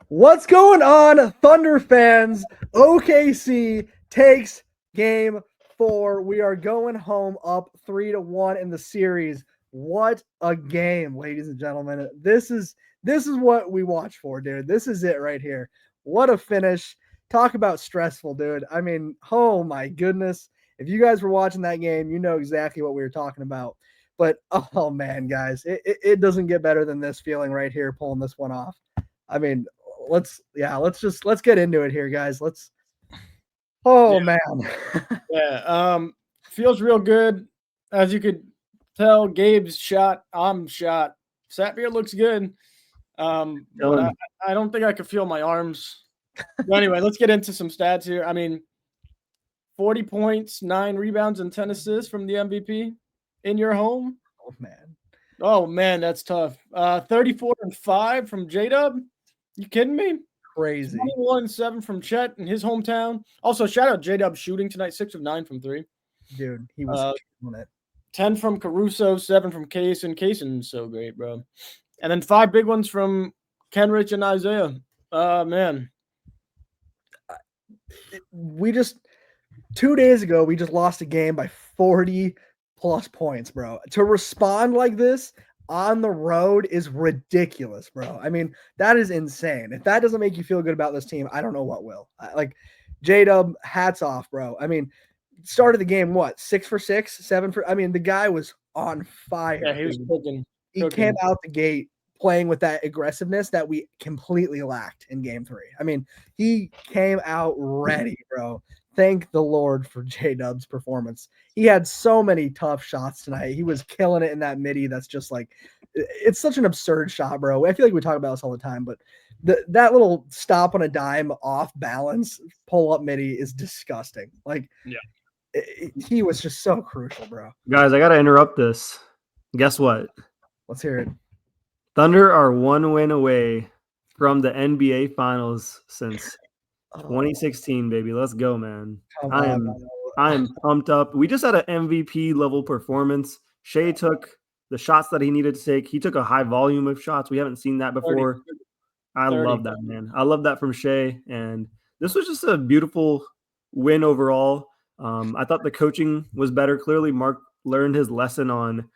What's going on, Thunder fans? OKC takes game 4. We are going home up 3-1 in the series. What a game, ladies and gentlemen. This is what we watch for, dude. This is it right here. What a finish. Talk about stressful, dude. I mean, oh my goodness. If you guys were watching that game, you know exactly what we were talking about. But oh man, guys, it doesn't get better than this feeling right here, pulling this one off. I mean, let's get into it here, guys. Man. Feels real good. As you could tell, Gabe's shot, I'm shot. Sapir looks good. But I don't think I could feel my arms. But anyway, let's get into some stats here. I mean, 40 points, 9 rebounds, and 10 assists from the MVP in your home. Oh man, that's tough. 34 and 5 from J-Dub. You kidding me? Crazy. 21-7 from Chet in his hometown. Also, shout out J-Dub shooting tonight, 6 of 9 from 3. Dude, he was killing it. 10 from Caruso, 7 from Kaysen. Kaysen's so great, bro. And then 5 big ones from Kenrich and Isaiah. Man. We just 2 days ago, we just lost a game by 40 plus points, bro. To respond like this on the road is ridiculous, bro. I mean, that is insane. If that doesn't make you feel good about this team, I don't know what will. Like, J-Dub, hats off, bro. I mean, started the game, 6 for 6, 7 for – I mean, the guy was on fire. Yeah, he was cooking. He came out the gate playing with that aggressiveness that we completely lacked in Game 3. I mean, he came out ready, bro. Thank the Lord for J-Dub's performance. He had so many tough shots tonight. He was killing it in that midi. That's just like, it's such an absurd shot, bro. I feel like we talk about this all the time, but that little stop on a dime off balance pull up midi is disgusting. Like, yeah, he was just so crucial, bro. Guys, I got to interrupt this. Guess what? Let's hear it. Thunder are 1 win away from the NBA Finals since 2016, baby. Let's go, man. I am pumped up. We just had an MVP level performance. Shai took the shots that he needed to take. He took a high volume of shots. We haven't seen that before. 30. I love that, man. I love that from Shai. And this was just a beautiful win overall. I thought the coaching was better. Clearly, Mark learned his lesson on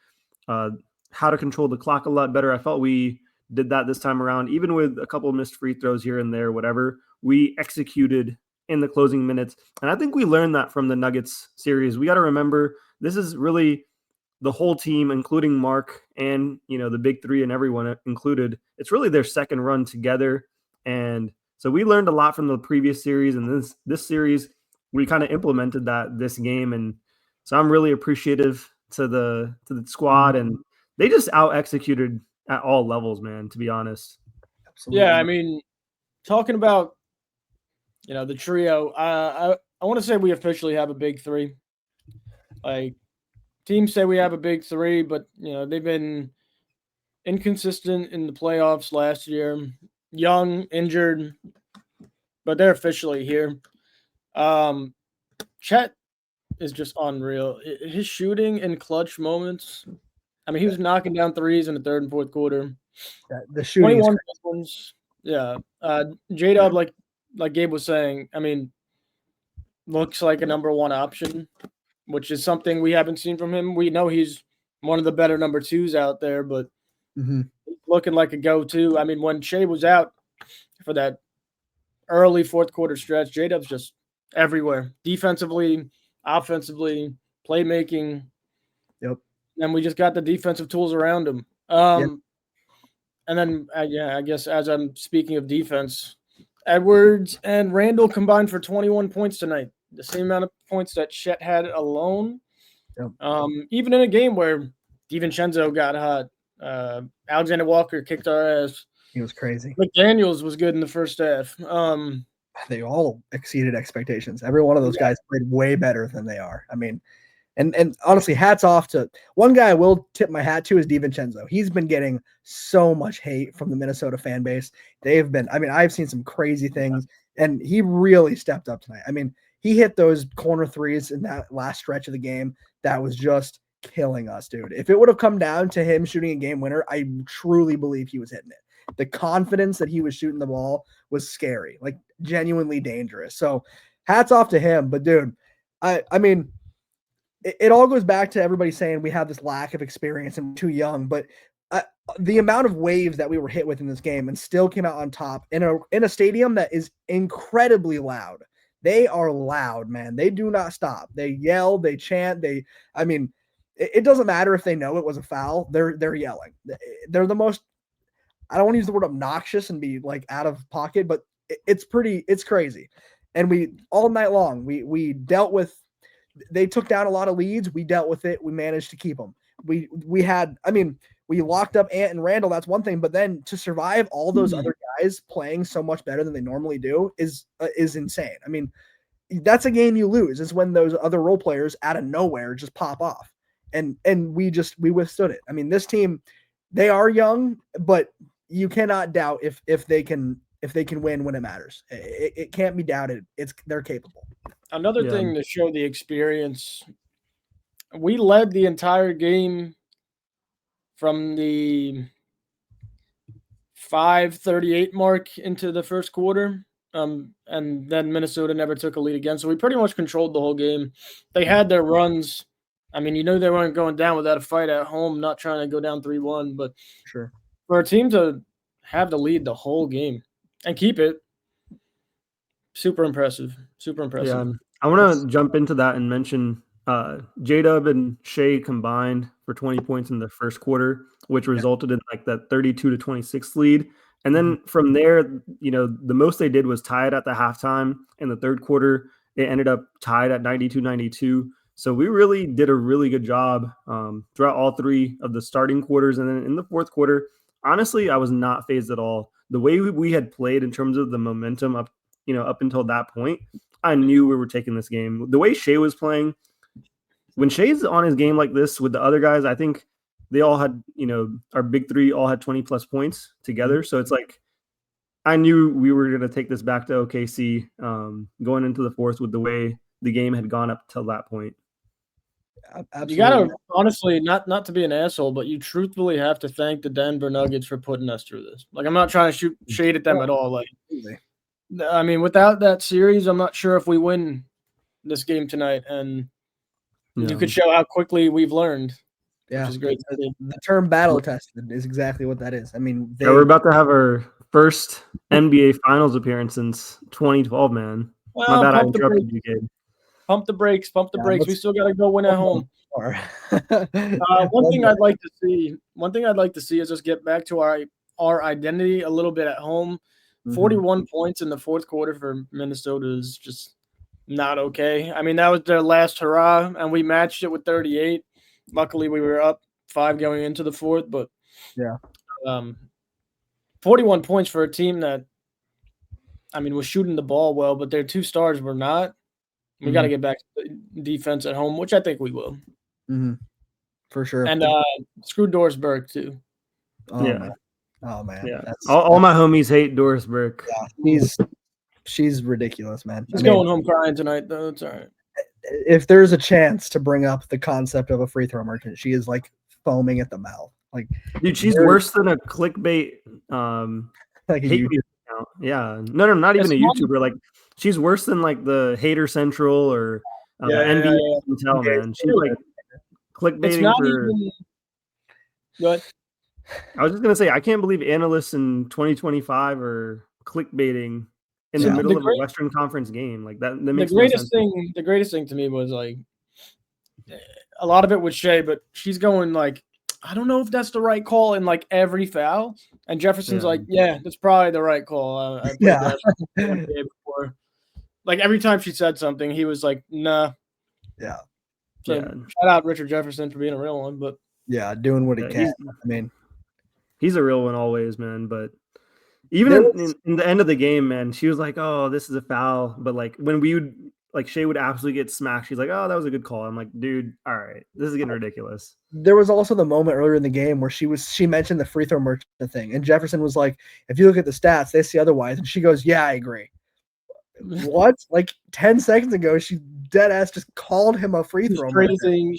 how to control the clock a lot better. I felt we did that this time around, even with a couple of missed free throws here and there, whatever. We executed in the closing minutes. And I think we learned that from the Nuggets series. We got to remember, this is really the whole team, including Mark and, the big three and everyone included. It's really their second run together. And so we learned a lot from the previous series. And this series, we kind of implemented that this game. And so I'm really appreciative to the squad. And they just out-executed at all levels, man, to be honest. Absolutely. Yeah, I mean, talking about, the trio, I want to say we officially have a big three. Like, teams say we have a big three, but, they've been inconsistent in the playoffs last year. Young, injured, but they're officially here. Chet is just unreal. His shooting in clutch moments. I mean, he was knocking down threes in the third and fourth quarter. The shooting 21 ones. Yeah. J-Dub, like Gabe was saying, I mean, looks like a number one option, which is something we haven't seen from him. We know he's one of the better number twos out there, but he's looking like a go-to. I mean, when Shai was out for that early fourth quarter stretch, J-Dub's just everywhere. Defensively, offensively, playmaking. Yep. And we just got the defensive tools around him. And then, I guess as I'm speaking of defense, Edwards and Randall combined for 21 points tonight. The same amount of points that Chet had alone. Yep. Even in a game where DiVincenzo got hot, Alexander Walker kicked our ass. He was crazy. McDaniels was good in the first half. They all exceeded expectations. Every one of those guys played way better than they are. I mean, and honestly, hats off to one guy I will tip my hat to is DiVincenzo. He's been getting so much hate from the Minnesota fan base. I've seen some crazy things, and he really stepped up tonight. I mean, he hit those corner threes in that last stretch of the game. That was just killing us, dude. If it would have come down to him shooting a game winner, I truly believe he was hitting it. the confidence that he was shooting the ball was scary, like genuinely dangerous. So hats off to him. But dude, I mean, it all goes back to everybody saying we have this lack of experience and too young, but the amount of waves that we were hit with in this game and still came out on top in a stadium that is incredibly loud. They are loud, man. They do not stop. They yell, they chant, it doesn't matter if they know it was a foul. They're yelling. They're the most, I don't want to use the word obnoxious and be like out of pocket, but it's crazy. And we all night long, we dealt with, they took down a lot of leads. We dealt with it. We managed to keep them. We locked up Ant and Randall. That's one thing, but then to survive all those other guys playing so much better than they normally do is insane. I mean, that's a game you lose, is when those other role players out of nowhere just pop off. And we withstood it. I mean, this team, they are young, but you cannot doubt if they can win when it matters. It can't be doubted. They're capable. Another thing to show the experience, we led the entire game from the 5:38 mark into the first quarter. And then Minnesota never took a lead again. So we pretty much controlled the whole game. They had their runs. I mean, they weren't going down without a fight at home, not trying to go down 3-1. But sure, for a team to have the lead the whole game and keep it, super impressive. Super impressive. Yeah, I want to jump into that and mention J-Dub and Shai combined for 20 points in the first quarter, which resulted in like that 32-26 lead. And then from there, the most they did was tie it at the halftime. In the third quarter, it ended up tied at 92-92. So we really did a really good job throughout all three of the starting quarters. And then in the fourth quarter, honestly, I was not fazed at all. The way we had played in terms of the momentum up until that point, I knew we were taking this game. The way Shai was playing, when Shai's on his game like this with the other guys, I think they all had, our big three all had 20+ points together. So it's like, I knew we were going to take this back to OKC going into the fourth with the way the game had gone up till that point. Absolutely. You got to, honestly, not to be an asshole, but you truthfully have to thank the Denver Nuggets for putting us through this. Like, I'm not trying to shoot shade at them at all. Like, I mean, without that series, I'm not sure if we win this game tonight. And you could show how quickly we've learned. Yeah, which is great. The term battle tested is exactly what that is. I mean, we're about to have our first NBA Finals appearance since 2012, man. Well, my bad, I interrupted you, Gabe. Pump the brakes. We still got to go win at home. One thing I'd like to see is just get back to our identity a little bit at home. 41 points in the fourth quarter for Minnesota is just not okay. I mean, that was their last hurrah, and we matched it with 38. Luckily, we were up 5 going into the fourth, but 41 points for a team that, I mean, was shooting the ball well, but their 2 stars were not. We got to get back to defense at home, which I think we will. For sure. And screw Doris Burke, too. Man. Yeah. All my homies hate Doris Burke. Yeah, she's ridiculous, man. She's going home crying tonight, though. It's all right. If there's a chance to bring up the concept of a free throw merchant, she is like foaming at the mouth. Like, dude, she's worse than a clickbait like a hate account. Yeah. No, not even a YouTuber. Like, she's worse than like the Hater Central or NBA Intel, man. She's like clickbaiting for. Good. I was just gonna say, I can't believe analysts in 2025 are clickbaiting in the middle of a Western Conference game. Like that makes no sense. The greatest thing to me was like a lot of it was Shai, but she's going like, I don't know if that's the right call in like every foul. And Jefferson's like, yeah, that's probably the right call. I played that one day before. Like every time she said something, he was like, nah. Yeah. So shout out Richard Jefferson for being a real one, but doing what he can. I mean, he's a real one always, man. But even in the end of the game, man, she was like, oh, this is a foul. But like when we would like Shai would absolutely get smacked, she's like, oh, that was a good call. I'm like, dude, all right, this is getting ridiculous. There was also the moment earlier in the game where she mentioned the free throw merchant thing, and Jefferson was like, if you look at the stats, they see otherwise, and she goes, yeah, I agree. What? Like 10 seconds ago, she dead ass just called him a free throw.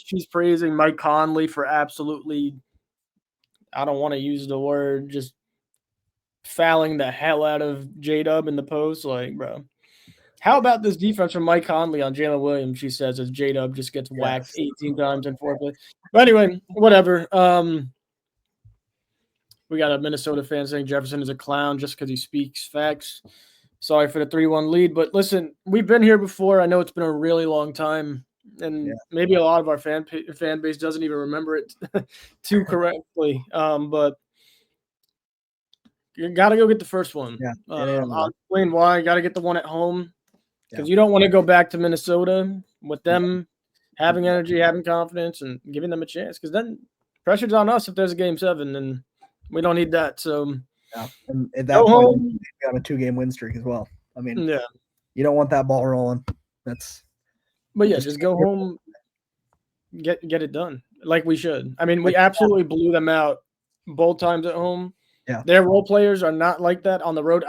She's praising Mike Conley for absolutely, I don't want to use the word, just fouling the hell out of J-Dub in the post. Like, bro, how about this defense from Mike Conley on Jalen Williams? She says as J-Dub just gets whacked 18 times in foreplay. But anyway, whatever. We got a Minnesota fan saying Jefferson is a clown just because he speaks facts. Sorry for the 3-1 lead. But listen, we've been here before. I know it's been a really long time. And maybe a lot of our fan base doesn't even remember it too correctly. But you got to go get the first one. Yeah, I'll explain why. You got to get the one at home because you don't want to go back to Minnesota with them having energy, having confidence, and giving them a chance. Because then pressure's on us if there's a Game 7, and we don't need that. So and at that point, we got a 2-game win streak as well. I mean, you don't want that ball rolling. But just go home, get it done like we should. I mean, we absolutely blew them out both times at home. Yeah, their role players are not like that on the road.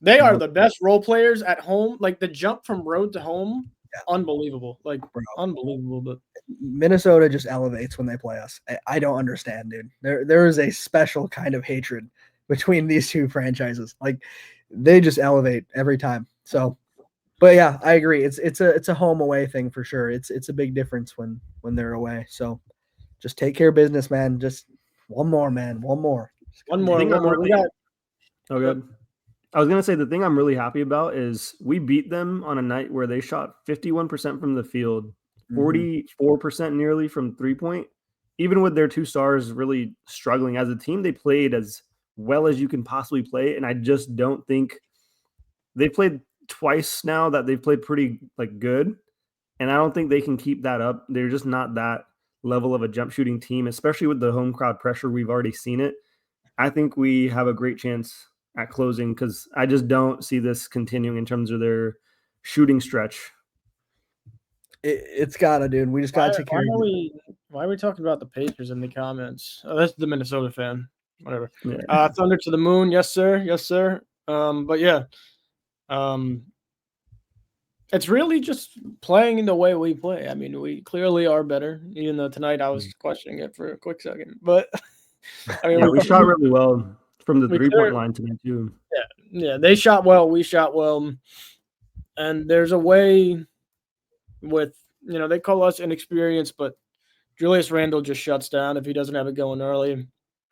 They are the best role players at home. Like the jump from road to home, unbelievable. Like unbelievable. But Minnesota just elevates when they play us. I don't understand, dude. There is a special kind of hatred between these two franchises. Like they just elevate every time. So. But yeah, I agree. It's a home away thing for sure. It's a big difference when they're away. So just take care of business, man. Just one more, man. One more. Oh, good. I was gonna say the thing I'm really happy about is we beat them on a night where they shot 51% from the field, 44% nearly from 3-point. Even with their 2 stars really struggling as a team, they played as well as you can possibly play. And I just don't think they played twice now that they've played pretty good, and I don't think they can keep that up. They're just not that level of a jump shooting team, especially with the home crowd pressure. We've already seen it. I think we have a great chance at closing because I just don't see this continuing in terms of their shooting stretch. It's gotta, dude. We just gotta take care of it. Why are we talking about the Pacers in the comments? Oh, that's the Minnesota fan. Whatever. Yeah. Thunder to the moon, yes sir, yes sir. But yeah. It's really just playing in the way we play. I mean, we clearly are better, even though tonight I was questioning it for a quick second. But I mean, we shot really well from the 3-point line tonight too. Yeah, they shot well, we shot well, and there's a way with they call us inexperienced, but Julius Randle just shuts down if he doesn't have it going early.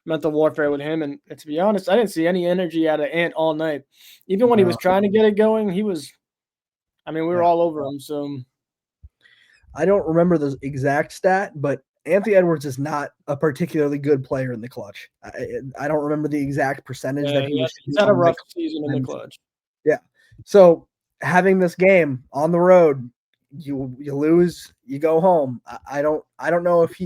Mental warfare with him, and to be honest, I didn't see any energy out of Ant all night. Even when he was trying to get it going, we were all over him. So I don't remember the exact stat, but Anthony Edwards is not a particularly good player in the clutch. I don't remember the exact percentage that he was. He's had a rough season in the clutch. Yeah. So having this game on the road, you lose, you go home. I don't know if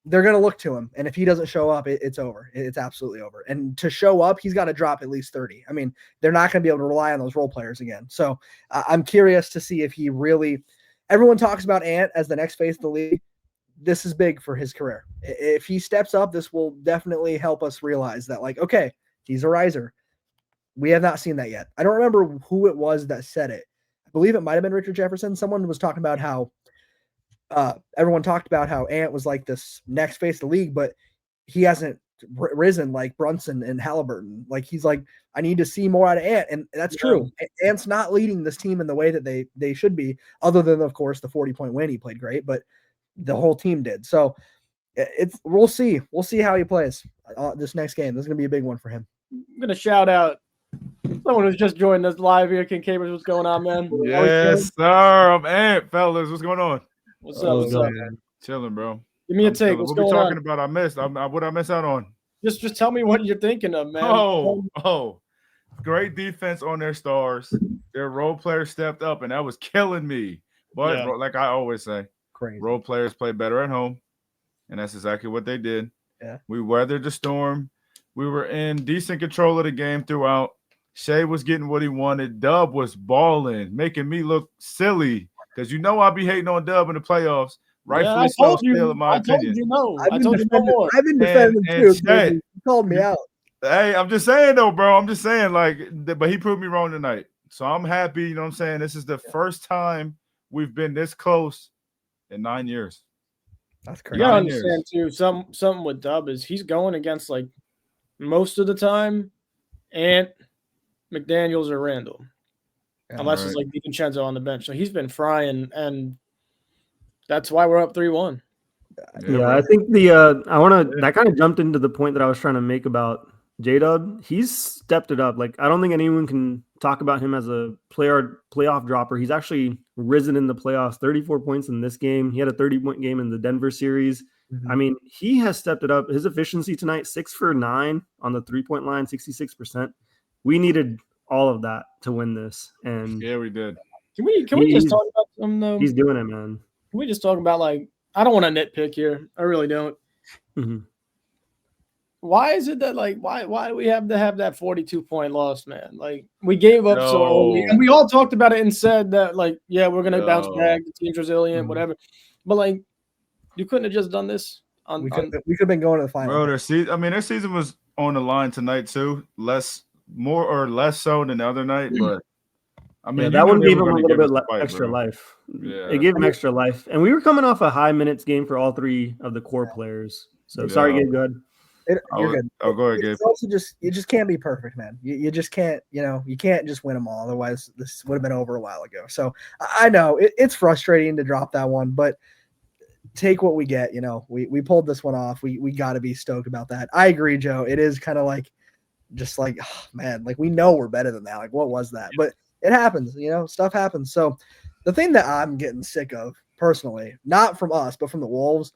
they're going to look to him. And if he doesn't show up, it's over. It's absolutely over. And to show up, he's got to drop at least 30. I mean, they're not going to be able to rely on those role players again. So I'm curious to see if he really – everyone talks about Ant as the next face of the league. This is big for his career. If he steps up, this will definitely help us realize that, like, okay, he's a riser. We have not seen that yet. I don't remember who it was that said it. I believe it might have been Richard Jefferson. Someone was talking about how everyone talked about how Ant was like this next face of the league, but he hasn't risen like Brunson and Halliburton. Like he's like, I need to see more out of Ant, and that's true. Ant's not leading this team in the way that they should be, other than of course the 40-point win. He played great, but the whole team did. So we'll see how he plays this next game. This is gonna be a big one for him. I'm gonna shout out someone who's just joined us live here. Kincabers, what's going on, man? Yes, sir. I'm Ant, fellas. What's going on? What's up, man? Chilling, bro. Give me a take. What's going on? What we talking about? I missed. What I miss out on? Just tell me what you're thinking of, man. Oh, great defense on their stars. Their role players stepped up, and that was killing me. But like I always say, role players play better at home, and that's exactly what they did. Yeah, we weathered the storm. We were in decent control of the game throughout. Shai was getting what he wanted. Dub was balling, making me look silly because I'll be hating on Dub in the playoffs. Rightfully so, still in my opinion. I've been defending him too. Chet, you called me out. Hey, I'm just saying though, bro. I'm just saying, but he proved me wrong tonight. So I'm happy. You know what I'm saying? This is the first time we've been this close in 9 years. That's crazy. You gotta understand too. Something with Dub is he's going against like most of the time Ant, McDaniels, or Randall. Yeah, Unless it's like DiVincenzo on the bench. So he's been frying, and that's why we're up 3-1. Yeah, I think that kind of jumped into the point that I was trying to make about J-Dub. He's stepped it up. Like, I don't think anyone can talk about him as a playoff dropper. He's actually risen in the playoffs, 34 points in this game. He had a 30-point game in the Denver series. I mean, he has stepped it up. His efficiency tonight, 6 for 9 on the 3-point line, 66%. We needed all of that to win this. And yeah, we did. Can we just talk about some though? He's doing it, man. Can we just talk about, like, I don't want to nitpick here. I really don't. Mm-hmm. Why is it that, like, why do we have to have that 42-point loss, man? Like, we gave up so early, and we all talked about it and said that, like, yeah, we're gonna bounce back. The team's resilient, whatever. But, like, you couldn't have just done this. We could have been going to the final. Bro, their season was on the line tonight too. More or less so than the other night, but I mean, that one gave him a little bit extra life. Yeah, it gave him extra life, and we were coming off a high minutes game for all 3 of the core players. So sorry, Gabe. Go ahead. You're good. I'll go ahead, Gabe. It's also you just can't be perfect, man. You just can't. You can't just win them all. Otherwise, this would have been over a while ago. So I know it's frustrating to drop that one, but take what we get. We pulled this one off. We got to be stoked about that. I agree, Joe. It is kind of like, just like, oh, man, like we know we're better than that. Like, what was that? But it happens, stuff happens. So the thing that I'm getting sick of personally, not from us, but from the Wolves,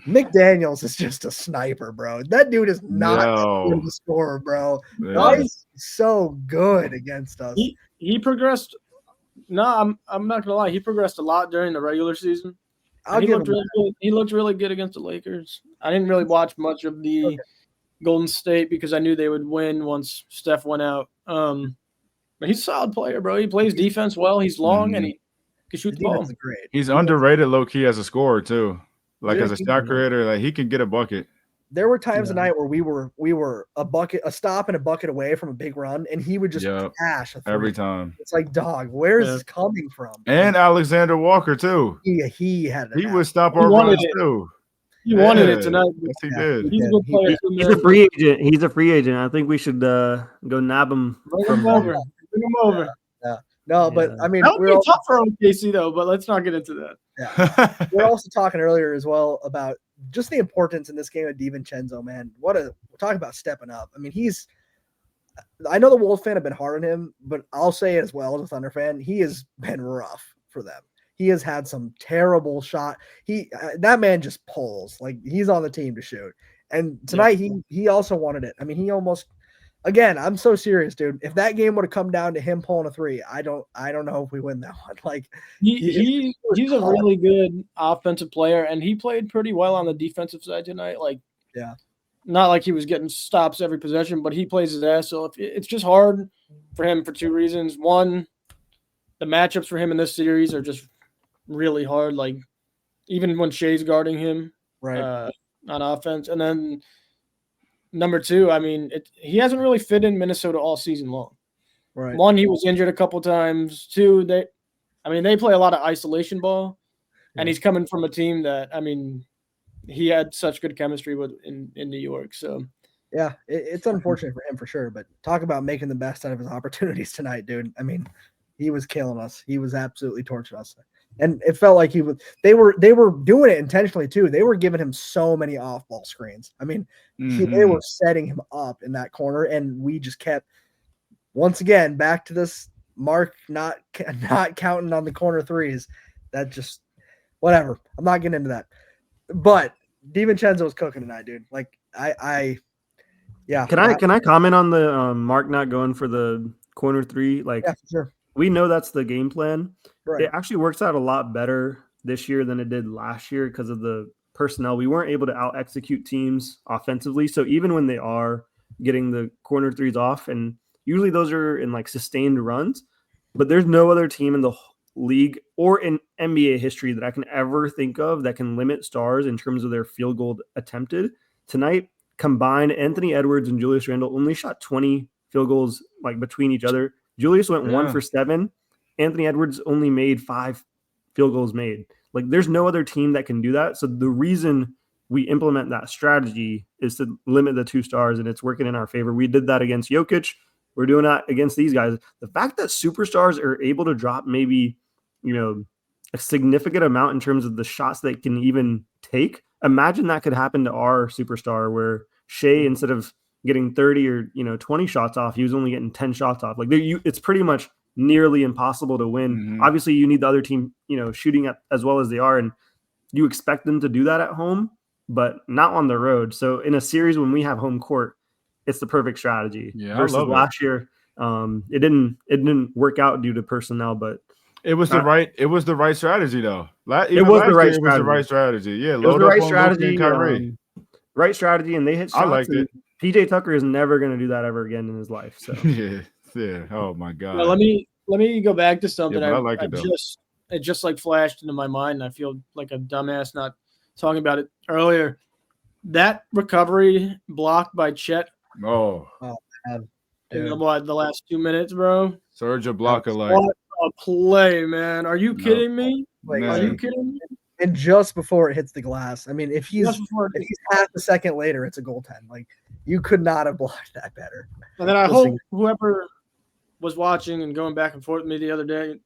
McDaniels is just a sniper, bro. That dude is not a scorer, bro. Yeah. He's so good against us. He progressed. No, I'm not gonna lie. He progressed a lot during the regular season. He looked really good against the Lakers. I didn't really watch much of the Golden State because I knew they would win once Steph went out. But he's a solid player, bro. He plays defense well. He's long and he can shoot the ball. Great. He's underrated low key as a scorer too. Like as a shot creator, like he can get a bucket. There were times tonight where we were a stop and a bucket away from a big run, and he would just cash every time. It's like, dog, where is this coming from? And Alexander Walker too. He would stop our runs too. He wanted it tonight. Yes, he did. He's a good player. He's a free agent. He's a free agent. I think we should go nab him. Bring him over. Yeah. No, but I mean, that would be tough for OKC though. But let's not get into that. Yeah. We're also talking earlier as well about just the importance in this game of DiVincenzo, man. We're talking about stepping up. I mean, I know the Wolves fan have been hard on him, but I'll say it as well as a Thunder fan. He has been rough for them. He has had some terrible shot. That man just pulls like he's on the team to shoot. And tonight he also wanted it. I mean, he almost. Again, I'm so serious, dude. If that game would have come down to him pulling a 3, I don't know if we win that one. Like he's a really good offensive player, and he played pretty well on the defensive side tonight. Like, not like he was getting stops every possession, but he plays his ass off. It's just hard for him for 2 reasons. One, the matchups for him in this series are just really hard. Like, even when Shai's guarding him, on offense, and then. Number 2, I mean, he hasn't really fit in Minnesota all season long. Right. 1, he was injured a couple times. 2, they play a lot of isolation ball, and he's coming from a team that, I mean, he had such good chemistry with in New York. So, yeah, it's unfortunate for him for sure. But talk about making the best out of his opportunities tonight, dude. I mean, he was killing us. He was absolutely torching us. And it felt like they were doing it intentionally too. They were giving him so many off-ball screens. I mean, they were setting him up in that corner, and we just kept once again back to this Mark not counting on the corner threes. That just whatever. I'm not getting into that. But DiVincenzo was cooking tonight, dude. Like yeah. Can I comment on the Mark not going for the corner 3? Like, yeah, for sure. We know that's the game plan. Right. It actually works out a lot better this year than it did last year because of the personnel. We weren't able to out-execute teams offensively. So even when they are getting the corner 3s off, and usually those are in like sustained runs, but there's no other team in the league or in NBA history that I can ever think of that can limit stars in terms of their field goal attempted. Tonight, combined, Anthony Edwards and Julius Randle only shot 20 field goals like between each other. Julius went 1 for 7. Anthony Edwards only made 5 field goals made. Like, there's no other team that can do that. So the reason we implement that strategy is to limit the 2 stars, and it's working in our favor. We did that against Jokic. We're doing that against these guys. The fact that superstars are able to drop maybe, a significant amount in terms of the shots they can even take. Imagine that could happen to our superstar where Shai, instead of getting 30 or 20 shots off, he was only getting 10 shots off. Like it's pretty much nearly impossible to win. Mm-hmm. Obviously, you need the other team, shooting at as well as they are, and you expect them to do that at home, but not on the road. So in a series when we have home court, it's the perfect strategy. Yeah, versus I love last year, it didn't work out due to personnel, but it was the right strategy though. It was the right strategy. Yeah, it was the right strategy. Right strategy, and they hit shots. I liked it. PJ Tucker is never going to do that ever again in his life. So yeah. Oh my god. Now, let me go back to something. Yeah, I like it though. It just like flashed into my mind, and I feel like a dumbass not talking about it earlier. That recovery blocked by Chet. Oh man. In the last 2 minutes, bro. Surge a blocker like what a play, man. Are you kidding me? Are you kidding me? And just before it hits the glass. I mean, if he's half a second later, it's a goaltend. Like, you could not have blocked that better. And then I hope whoever was watching and going back and forth with me the other day,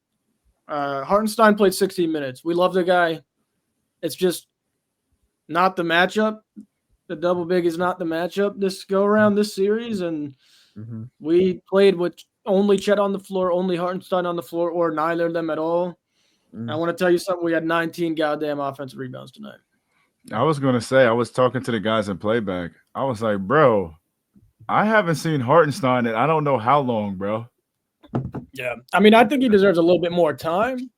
Hartenstein played 16 minutes. We love the guy. It's just not the matchup. The double big is not the matchup this go around this series, and we played with only Chet on the floor, only Hartenstein on the floor, or neither of them at all. I want to tell you something. We had 19 goddamn offensive rebounds tonight. I was going to say, I was talking to the guys in playback. I was like, bro, I haven't seen Hartenstein in I don't know how long, bro. Yeah. I mean, I think he deserves a little bit more time.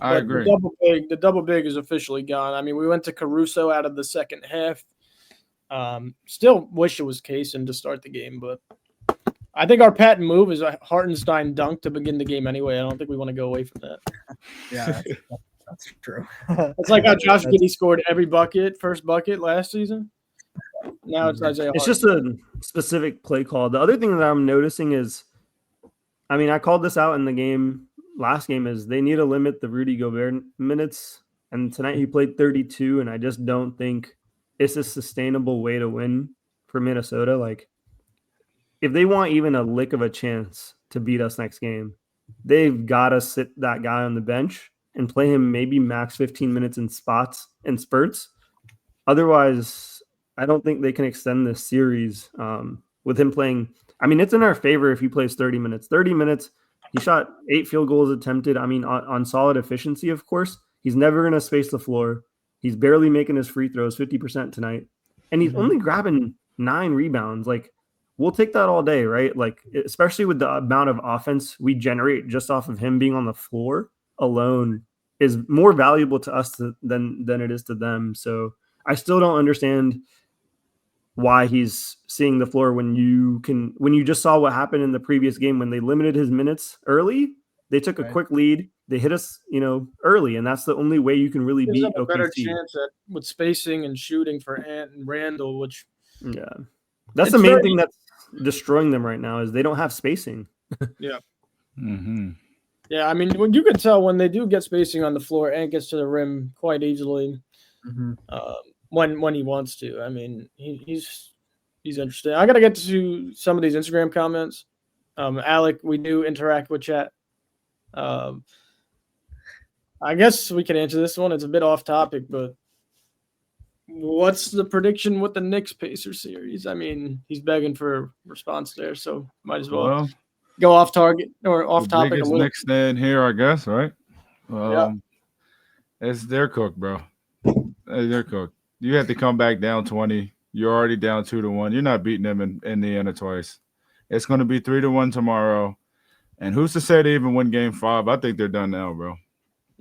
I agree. The double big is officially gone. I mean, we went to Caruso out of the second half. Still wish it was Kaysen to start the game, but I think our patent move is a Hartenstein dunk to begin the game anyway. I don't think we want to go away from that. Yeah, that's true. It's like how Josh Giddey scored every first bucket last season. Now it's Isaiah. It's just a specific play call. The other thing that I'm noticing is, I mean, I called this out in the last game, is they need to limit the Rudy Gobert minutes. And tonight he played 32, and I just don't think it's a sustainable way to win for Minnesota. Like, if they want even a lick of a chance to beat us next game, they've got to sit that guy on the bench and play him maybe max 15 minutes in spurts. Otherwise, I don't think they can extend this series with him playing. I mean, it's in our favor if he plays 30 minutes. 30 minutes, he shot 8 field goals attempted. I mean, on solid efficiency, of course. He's never going to space the floor. He's barely making his free throws, 50% tonight. And he's only grabbing 9 rebounds. Like, we'll take that all day, right? Like, especially with the amount of offense we generate just off of him being on the floor alone is more valuable to us than it is to them. So I still don't understand why he's seeing the floor when you just saw what happened in the previous game when they limited his minutes early. They took a quick lead. They hit us, early, and that's the only way you can really beat OKC. A better chance with spacing and shooting for Ant and Randall, which that's the main thing that's destroying them right now is they don't have spacing. Yeah. Yeah, I mean, you can tell when they do get spacing on the floor, Ant gets to the rim quite easily when he wants to. I mean, he's interesting. I got to get to some of these Instagram comments. Alec, we do interact with chat. I guess we can answer this one. It's a bit off topic, but what's the prediction with the Knicks-Pacers series? I mean, he's begging for a response there, so might as well go off target or off topic a little. Knicks stand here, I guess, right? It's their cook, bro. It's their cook. You have to come back down 20. You're already down 2-1. You're not beating them in Indiana twice. It's going to be 3-1 tomorrow. And who's to say they even win Game 5? I think they're done now, bro.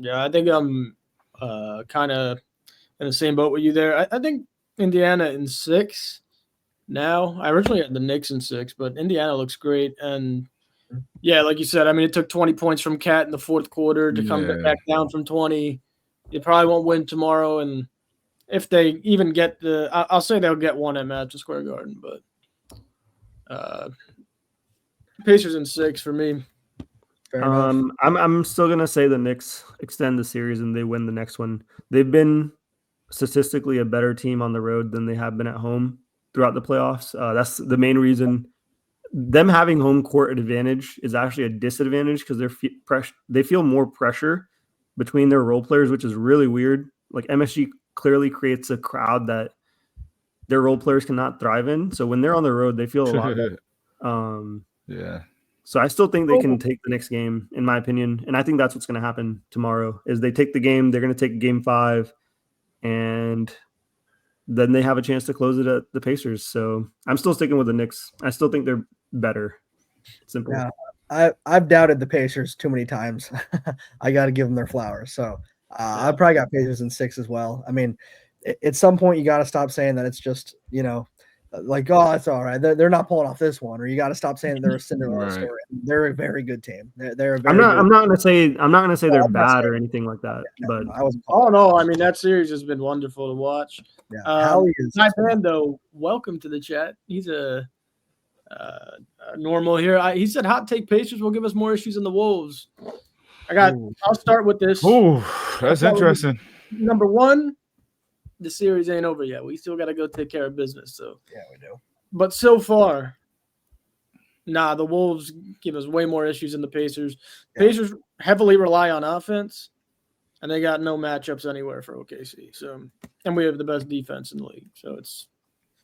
Yeah, I think I'm kind of in the same boat with you there. I think Indiana in 6 now. I originally had the Knicks in 6, but Indiana looks great. And, yeah, like you said, I mean, it took 20 points from Cat in the fourth quarter to come back down from 20. You probably won't win tomorrow. And if they even get I'll say they'll get one at Madison Square Garden. But Pacers in 6 for me. I'm still gonna say the Knicks extend the series and they win the next one. They've been statistically a better team on the road than they have been at home throughout the playoffs. That's the main reason them having home court advantage is actually a disadvantage because they feel more pressure between their role players, which is really weird. Like MSG clearly creates a crowd that their role players cannot thrive in. So when they're on the road, they feel a lot better. Yeah. So I still think they can take the next game, in my opinion. And I think that's what's going to happen tomorrow is they take the game. They're going to take game 5, and then they have a chance to close it at the Pacers. So I'm still sticking with the Knicks. I still think they're better. Simple. Yeah, I've doubted the Pacers too many times. I got to give them their flowers. So I probably got Pacers in 6 as well. I mean, at some point you got to stop saying that it's just, like, oh, it's all right. They're not pulling off this one, or you got to stop saying that they're a Cinderella story. They're a very good team. They're a very I'm not going to say they're bad or anything like that. But no, I mean that series has been wonderful to watch. Yeah, my friend though, welcome to the chat. He's a normal here. He said hot take Pacers will give us more issues than the Wolves. I'll start with this. Ooh, that's interesting. Number one, the series ain't over yet. We still got to go take care of business. So yeah, we do. But so far, the Wolves give us way more issues than the Pacers. Yeah. Pacers heavily rely on offense, and they got no matchups anywhere for OKC. So, and we have the best defense in the league. So it's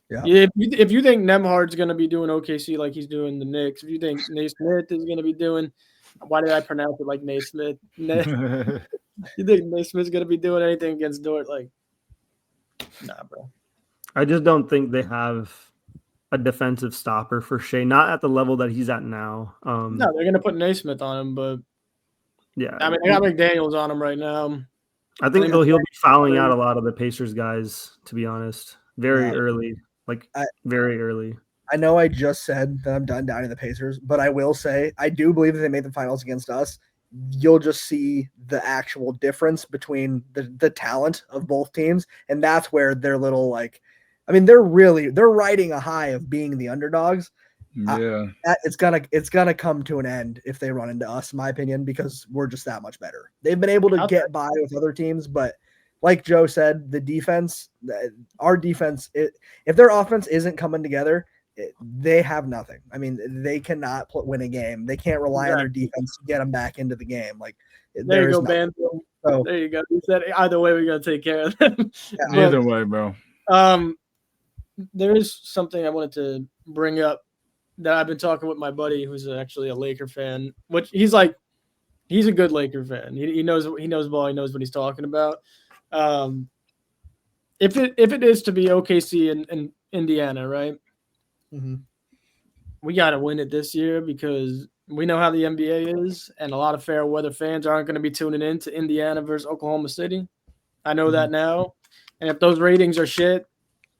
if you think Nembhard's going to be doing OKC like he's doing the Knicks, if you think Naismith is going to be doing, why did I pronounce it like Naismith? You think Naismith's going to be doing anything against Dort? Like, nah, bro. I just don't think they have a defensive stopper for Shai, not at the level that he's at now. No, they're going to put Naismith on him, but yeah, I mean, they got McDaniels on him right now. I think he'll be fouling out a lot of the Pacers guys, to be honest, very early. Very early. I know I just said that I'm done doubting the Pacers, but I will say I do believe that they made the finals against us. You'll just see the actual difference between the talent of both teams, and that's where they're little they're riding a high of being the underdogs. Yeah, it's gonna come to an end if they run into us, in my opinion, because we're just that much better. They've been able to get by with other teams, but like Joe said, the defense, our defense, if their offense isn't coming together, they have nothing. I mean, they cannot win a game. They can't rely on their defense to get them back into the game. Like, there you go, man. So, there you go. You said either way, we got to take care of them. Either way, bro. There is something I wanted to bring up that I've been talking with my buddy, who's actually a Laker fan. Which he's a good Laker fan. He knows ball. He knows what he's talking about. If it is to be OKC and Indiana, right? Mm-hmm. We got to win it this year because we know how the NBA is, and a lot of fair weather fans aren't going to be tuning in to Indiana versus Oklahoma City. I know that now. And if those ratings are shit,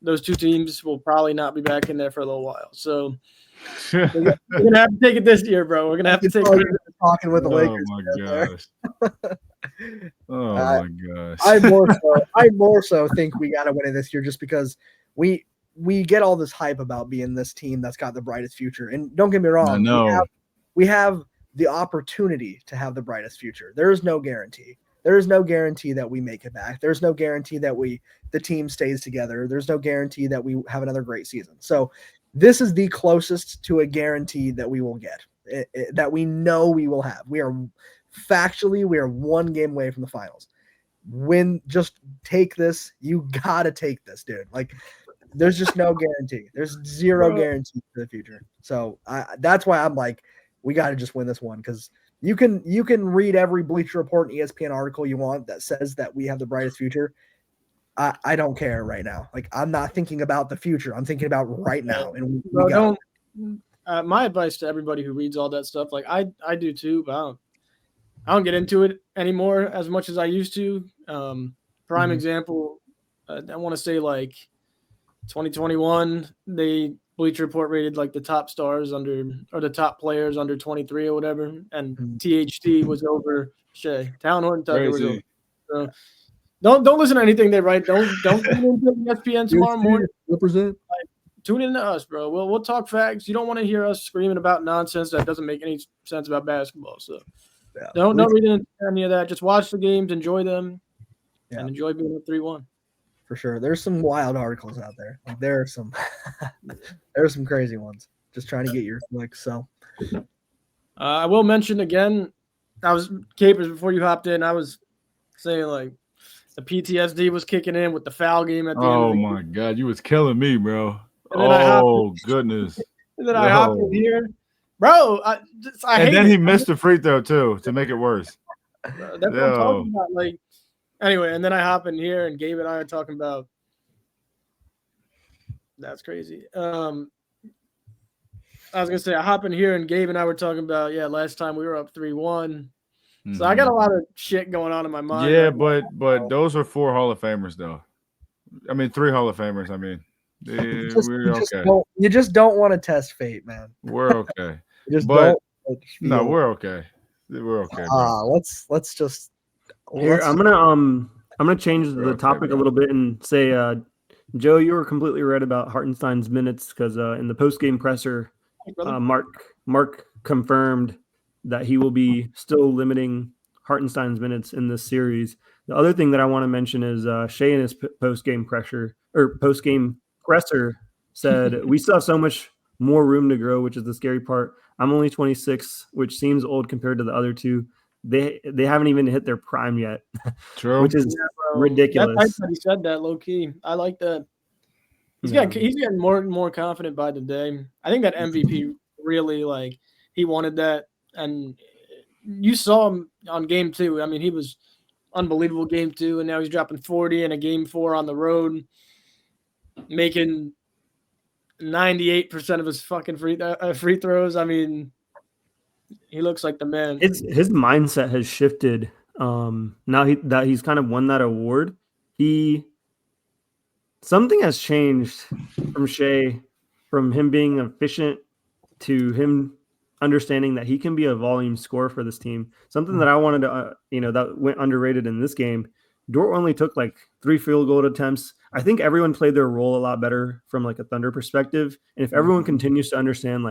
those two teams will probably not be back in there for a little while. So we're going to have to take it this year, bro. We're going to have to take it. Talking with the Lakers. My gosh. Oh, my gosh. I more so think we got to win it this year just because we get all this hype about being this team that's got the brightest future. And don't get me wrong. I know. We have the opportunity to have the brightest future. There is no guarantee. There is no guarantee that we make it back. There's no guarantee that the team stays together. There's no guarantee that we have another great season. So this is the closest to a guarantee that we will get, that we know we will have. We are one game away from the finals. Just take this. You got to take this, dude. Like, there's just no guarantee. There's zero guarantee for the future. So that's why I'm like, we got to just win this one, because you can read every Bleacher Report and ESPN article you want that says that we have the brightest future. I don't care right now. Like, I'm not thinking about the future. I'm thinking about right now. And my advice to everybody who reads all that stuff, like I do too, but I don't get into it anymore as much as I used to. Prime example, I want to say like 2021, Bleacher Report rated like the top stars or the top players under 23 or whatever, and THT was over Shai. Talon Horton Tucker was over. So don't listen to anything they write. Don't tune into ESPN tomorrow morning. Represent. Tune in to us, bro. We'll talk facts. You don't want to hear us screaming about nonsense that doesn't make any sense about basketball. So don't read into any of that. Just watch the games, enjoy them, and enjoy being up 3-1. For sure. There's some wild articles out there. Like, there are some crazy ones. just trying to get your clicks. So I will mention again, Capers, before you hopped in, I was saying like the PTSD was kicking in with the foul game at the end of the game. my God, you was killing me, bro. And then I Goodness. And then I hopped in here. Bro, I and hate then it. he missed the free throw too to make it worse. That's what I'm talking about. Like, anyway, and then I hop in here and Gabe and I are talking about. That's crazy. I was gonna say I hop in here and Gabe and I were talking about last time we were up 3-1. So I got a lot of shit going on in my mind. Yeah, but those are 4 Hall of Famers though. I mean 3 Hall of Famers. I mean, we're okay. You just don't want to test fate, man. We're okay. We're okay. We're okay. Let's just. Here, I'm gonna change the topic a little bit and say, Joe, you were completely right about Hartenstein's minutes because in the post-game presser, Mark confirmed that he will be still limiting Hartenstein's minutes in this series. The other thing that I want to mention is Shai in his post-game presser said, we still have so much more room to grow, which is the scary part. I'm only 26, which seems old compared to the other two. They haven't even hit their prime yet. True. Which is ridiculous. That's nice that he said that low key. I like that. He's getting more and more confident by the day. I think that MVP really he wanted that, and you saw him on game 2. I mean, he was unbelievable game 2, and now he's dropping 40 in a game 4 on the road, making 98% of his fucking free throws. I mean, he looks like the man. His mindset has shifted. Now that he's kind of won that award, something has changed from Shai, from him being efficient to him understanding that he can be a volume scorer for this team. Something that I wanted to, that went underrated in this game. Dort only took 3 field goal attempts. I think everyone played their role a lot better from a Thunder perspective. And if everyone continues to understand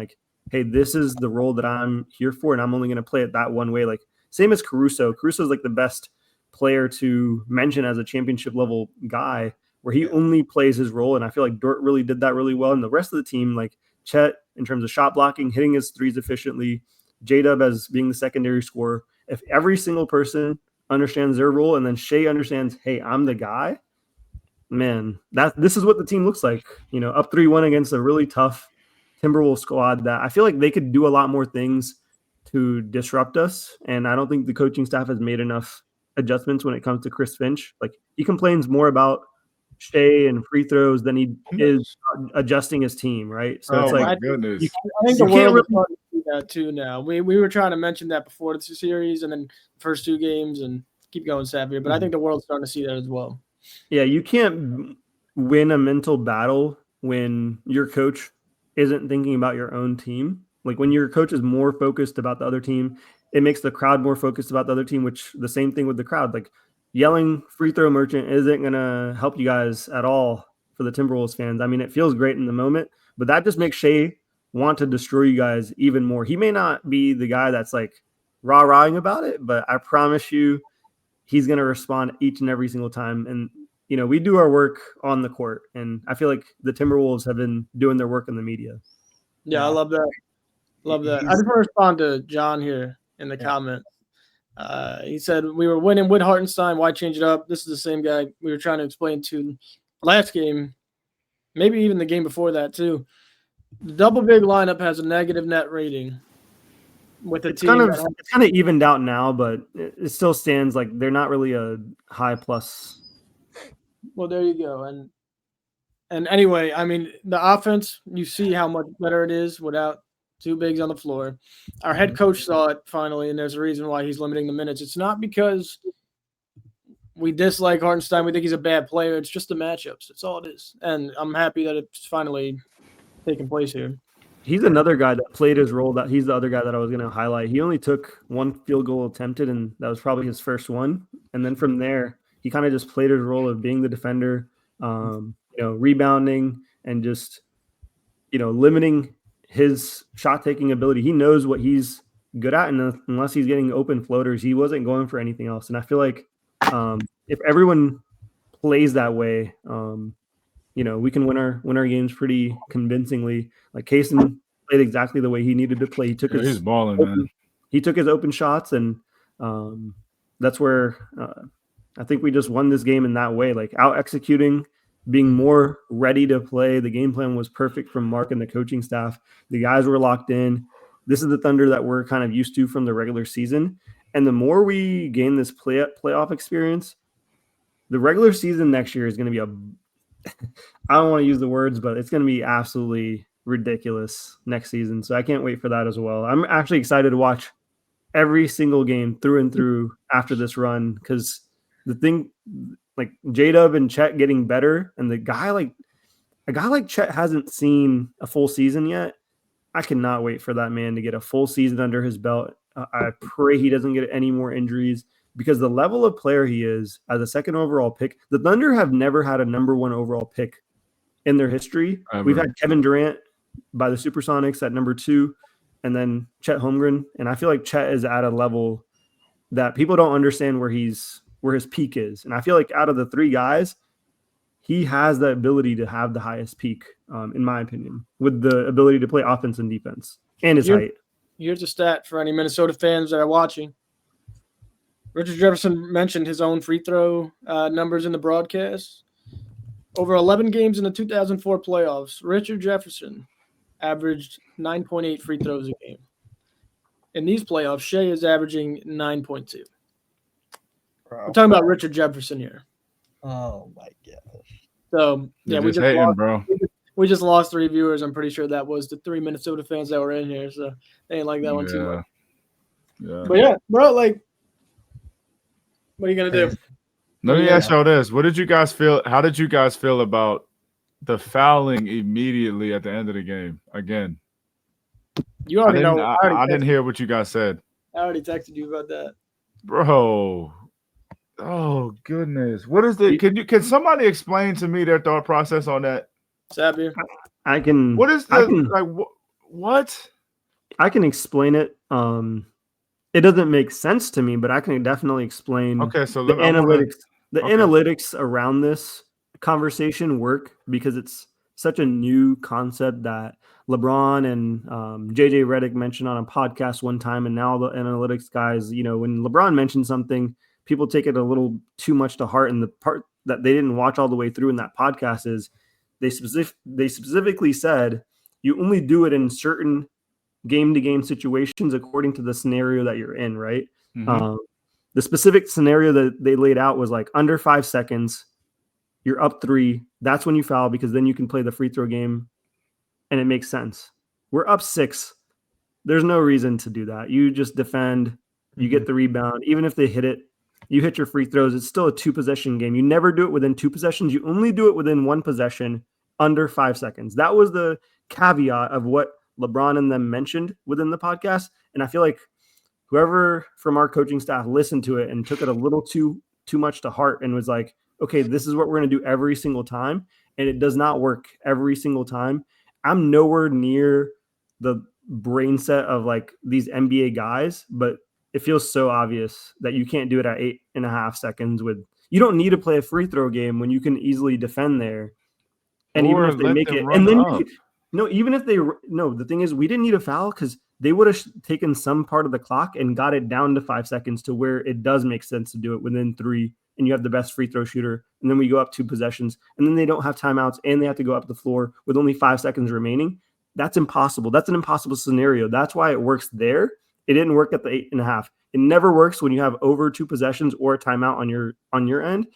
hey, this is the role that I'm here for, and I'm only going to play it that one way. Same as Caruso. Caruso's the best player to mention as a championship level guy, where he only plays his role. And I feel like Dort really did that really well. And the rest of the team, Chet, in terms of shot blocking, hitting his threes efficiently, J-Dub as being the secondary scorer. If every single person understands their role, and then Shai understands, hey, I'm the guy, man, this is what the team looks like. Up 3-1 against a really tough Timberwolves squad that I feel like they could do a lot more things to disrupt us. And I don't think the coaching staff has made enough adjustments when it comes to Chris Finch. He complains more about Shai and free throws than he is adjusting his team, right? So my goodness. I think the world is starting to see that too now. We were trying to mention that before the series and then first 2 games and keep going, Xavier, but I think the world's starting to see that as well. Yeah, you can't win a mental battle when your coach isn't thinking about your own team. When your coach is more focused about the other team, it makes the crowd more focused about the other team, which the same thing with the crowd. Yelling free throw merchant isn't going to help you guys at all for the Timberwolves fans. I mean, it feels great in the moment, but that just makes Shai want to destroy you guys even more. He may not be the guy that's rah-rahing about it, but I promise you he's going to respond each and every single time. And, we do our work on the court, and I feel like the Timberwolves have been doing their work in the media. Yeah, I love that. Love that. I just want to respond to John here in the comments. He said, we were winning with Hartenstein. Why change it up? This is the same guy we were trying to explain to last game, maybe even the game before that too. The double big lineup has a negative net rating with a team. It's kind of evened out now, but it still stands they're not really a high plus. Well, there you go. And anyway, I mean, the offense, you see how much better it is without 2 bigs on the floor. Our head coach saw it finally, and there's a reason why he's limiting the minutes. It's not because we dislike Hartenstein. We think he's a bad player. It's just the matchups. That's all it is. And I'm happy that it's finally taking place here. He's another guy that played his role. He's the other guy that I was going to highlight. He only took 1 field goal attempted, and that was probably his first one. And then from there, he kind of just played his role of being the defender, rebounding and just, limiting his shot-taking ability. He knows what he's good at, and unless he's getting open floaters, he wasn't going for anything else. And I feel like if everyone plays that way, we can win our games pretty convincingly. Case in played exactly the way he needed to play. He took he's balling, man. He took his open shots, and that's where I think we just won this game in that way, like out executing, being more ready to play. The game plan was perfect from Mark and the coaching staff. The guys were locked in. This is the Thunder that we're kind of used to from the regular season. And the more we gain this playoff experience, the regular season next year is going to be I don't want to use the words, but it's going to be absolutely ridiculous next season. So I can't wait for that as well. I'm actually excited to watch every single game through and through after this run, because the thing, like J-Dub and Chet getting better, and a guy like Chet hasn't seen a full season yet. I cannot wait for that man to get a full season under his belt. I pray he doesn't get any more injuries, because the level of player he is as a second overall pick, the Thunder have never had a number one overall pick in their history. Ever. We've had Kevin Durant by the Supersonics at number 2, and then Chet Holmgren. And I feel like Chet is at a level that people don't understand where his peak is. And I feel like out of the 3 guys, he has the ability to have the highest peak, in my opinion, with the ability to play offense and defense and his height. Here's a stat for any Minnesota fans that are watching. Richard Jefferson mentioned his own free throw numbers in the broadcast. Over 11 games in the 2004 playoffs, Richard Jefferson averaged 9.8 free throws a game. In these playoffs, Shai is averaging 9.2. We're talking about Richard Jefferson here. Oh my gosh. So yeah, we just lost 3 viewers. I'm pretty sure that was the 3 Minnesota fans that were in here. So they ain't like that one too much. Yeah. But yeah, bro, like, what are you gonna do? Let me ask y'all this: what did you guys feel? How did you guys feel about the fouling immediately at the end of the game? Again, you already know. I didn't hear what you guys said. I already texted you about that, bro. Oh goodness, what is the? Can somebody explain to me their thought process on that? Sabir, I can. What is the what? I can explain it. It doesn't make sense to me, but I can definitely explain. Okay, so the analytics. Analytics around this conversation work because it's such a new concept that LeBron and JJ Redick mentioned on a podcast one time, and now the analytics guys, when LeBron mentions something, people take it a little too much to heart. And the part that they didn't watch all the way through in that podcast is they specifically said you only do it in certain game-to-game situations according to the scenario that you're in, right? Mm-hmm. The specific scenario that they laid out was like under 5 seconds, you're up 3. That's when you foul, because then you can play the free throw game, and it makes sense. We're up 6. There's no reason to do that. You just defend, you get the rebound. Even if they hit it, you hit your free throws. It's still a 2-possession game. You never do it within 2 possessions. You only do it within 1 possession under 5 seconds. That was the caveat of what LeBron and them mentioned within the podcast. And I feel like whoever from our coaching staff listened to it and took it a little too much to heart and was like, okay, this is what we're going to do every single time. And it does not work every single time. I'm nowhere near the brain set of like these NBA guys, but it feels so obvious that you can't do it at 8.5 seconds you don't need to play a free throw game when you can easily defend there. And even if they make it, and then the thing is, we didn't need a foul because they would have taken some part of the clock and got it down to 5 seconds to where it does make sense to do it within 3, and you have the best free throw shooter. And then we go up 2 possessions, and then they don't have timeouts, and they have to go up the floor with only 5 seconds remaining. That's impossible. That's an impossible scenario. That's why it works there. It didn't work at the 8.5. It never works when you have over 2 possessions or a timeout on your end.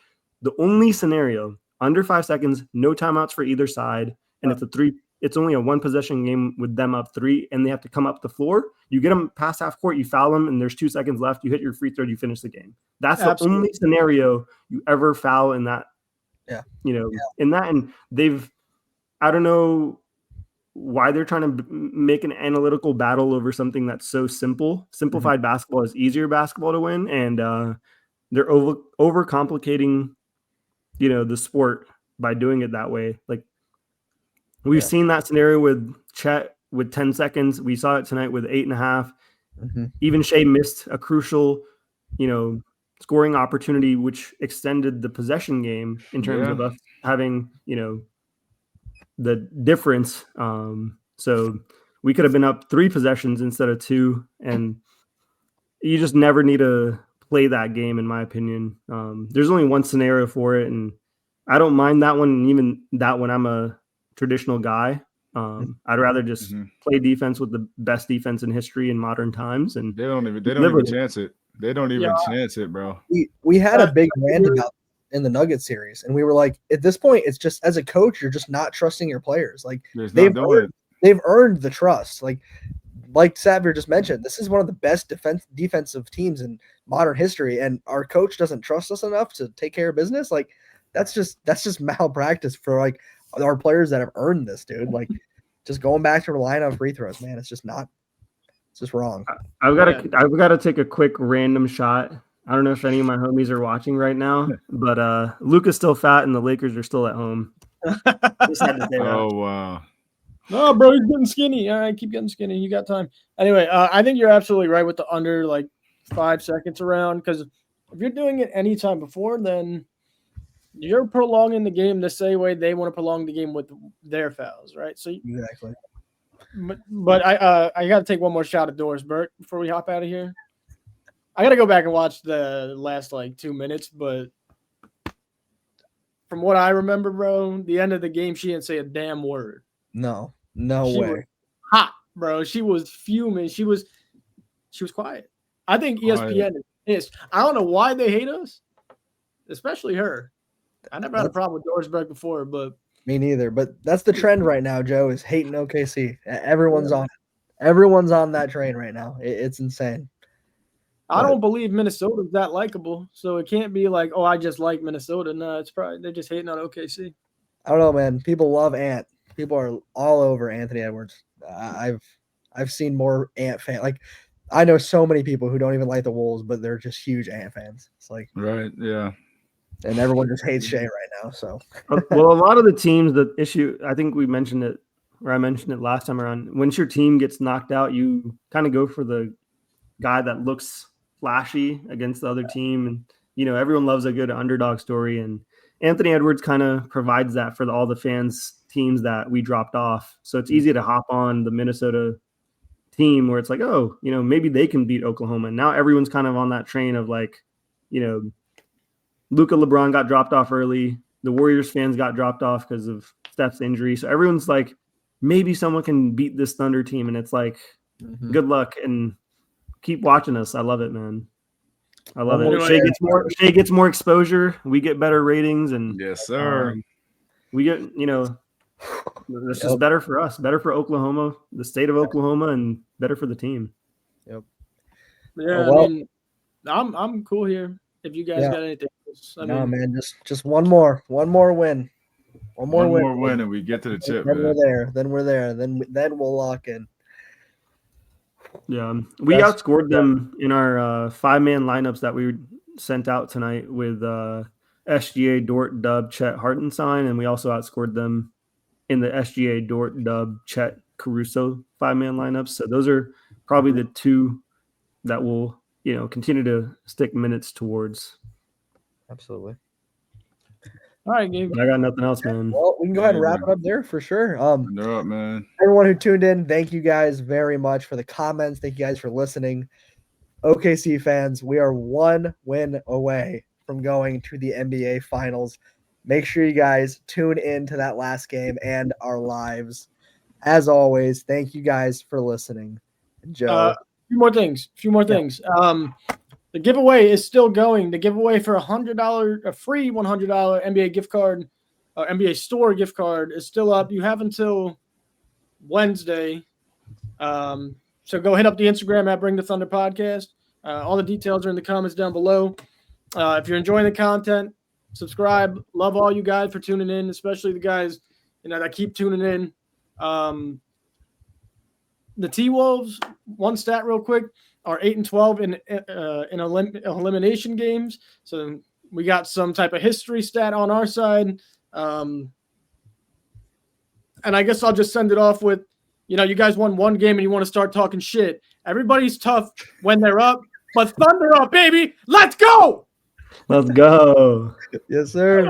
The only scenario under 5 seconds, no timeouts for either side, and it's only a 1-possession game with them up 3, and they have to come up the floor. You get them past half court, you foul them, and there's 2 seconds left. You hit your free throw, you finish the game. That's the only scenario you ever foul in that. Yeah. In that, and I don't know why they're trying to make an analytical battle over something that's so simple. Simplified basketball is easier basketball to win, and they're overcomplicating, the sport by doing it that way. Like, we've seen that scenario with Chet with 10 seconds. We saw it tonight with 8.5. Even Shai missed a crucial, scoring opportunity, which extended the possession game in terms of us having, the difference. So we could have been up 3 possessions instead of 2, and you just never need to play that game, in my opinion. There's only one scenario for it, and I don't mind that one. And even that one, I'm a traditional guy. I'd rather just play defense with the best defense in history in modern times, and they don't even chance it. They don't even chance it, bro. We had a big rant about in the Nuggets series, and we were like, at this point, it's just as a coach, you're just not trusting your players. Like they've earned the trust. Like Savir just mentioned, this is one of the best defensive teams in modern history, and our coach doesn't trust us enough to take care of business. Like that's just malpractice for like our players that have earned this, dude. Like just going back to relying on free throws, man. It's just wrong. I've got to take a quick random shot. I don't know if any of my homies are watching right now, but Luka's still fat and the Lakers are still at home. Just had to say that. Oh wow. No, bro, he's getting skinny. All right, keep getting skinny. You got time. Anyway, I think you're absolutely right with the under like 5 seconds around, because if you're doing it any time before, then you're prolonging the game the same way they want to prolong the game with their fouls, right? So exactly. But I got to take one more shot at Doris Burke before we hop out of here. I got to go back and watch the last like 2 minutes, but from what I remember, bro, the end of the game, she didn't say a damn word. No She way. was hot, bro. She was fuming. She was quiet. I think ESPN is. I don't know why they hate us, especially her. I never had a problem with Doris Burke before, but me neither. But that's the trend right now, Joe, is hating OKC. Everyone's on it. Everyone's on that train right now. It's insane. I don't believe Minnesota's that likable, so it can't be like, oh, I just like Minnesota. No, it's probably they're just hating on OKC. I don't know, man. People love Ant. People are all over Anthony Edwards. I've seen more Ant fans. Like I know so many people who don't even like the Wolves, but they're just huge Ant fans. It's like right, yeah. And everyone just hates Shai right now. So well, a lot of the teams, the issue, I think we mentioned it, or I mentioned it last time around. Once your team gets knocked out, you kind of go for the guy that looks flashy against the other team, and everyone loves a good underdog story, and Anthony Edwards kind of provides that for all the teams that we dropped off. So it's easy to hop on the Minnesota team where it's like, oh, maybe they can beat Oklahoma. And now everyone's kind of on that train of like, Luka LeBron got dropped off early. The Warriors fans got dropped off because of Steph's injury. So everyone's like, maybe someone can beat this Thunder team, and it's like, good luck and keep watching us. I love it, man. I love it. Shai gets more exposure. We get better ratings, and yes, sir. We get this is better for us, better for Oklahoma, the state of Oklahoma, and better for the team. Yep. Yeah, I mean, I'm cool here. If you guys got anything else, man, just one more win. One more win, and we get to the chip. Then we're there. Then we'll lock in. Yeah, we outscored them in our 5-man lineups that we sent out tonight with SGA, Dort, Dub, Chet, Hartenstein, and we also outscored them in the SGA, Dort, Dub, Chet, Caruso 5-man lineups. So those are probably the two that will continue to stick minutes towards. Absolutely. All right, Gabe. I got nothing else, man. Well, we can go ahead and wrap it up there for sure. They're up, man. Everyone who tuned in, thank you guys very much for the comments. Thank you guys for listening. OKC fans, we are 1 win away from going to the NBA Finals. Make sure you guys tune in to that last game and our lives. As always, thank you guys for listening. Joe. A few more things. The giveaway is still going. The giveaway for a free $100 NBA gift card, NBA store gift card is still up. You have until Wednesday. So go hit up the Instagram at Bring the Thunder Podcast. All the details are in the comments down below. If you're enjoying the content, subscribe. Love all you guys for tuning in, especially the guys that keep tuning in. The T-Wolves, one stat real quick, are 8-12 in elimination games. So we got some type of history stat on our side. And I guess I'll just send it off with, you guys won one game and you want to start talking shit. Everybody's tough when they're up, but Thunder up, baby. Let's go. Let's go. Yes, sir.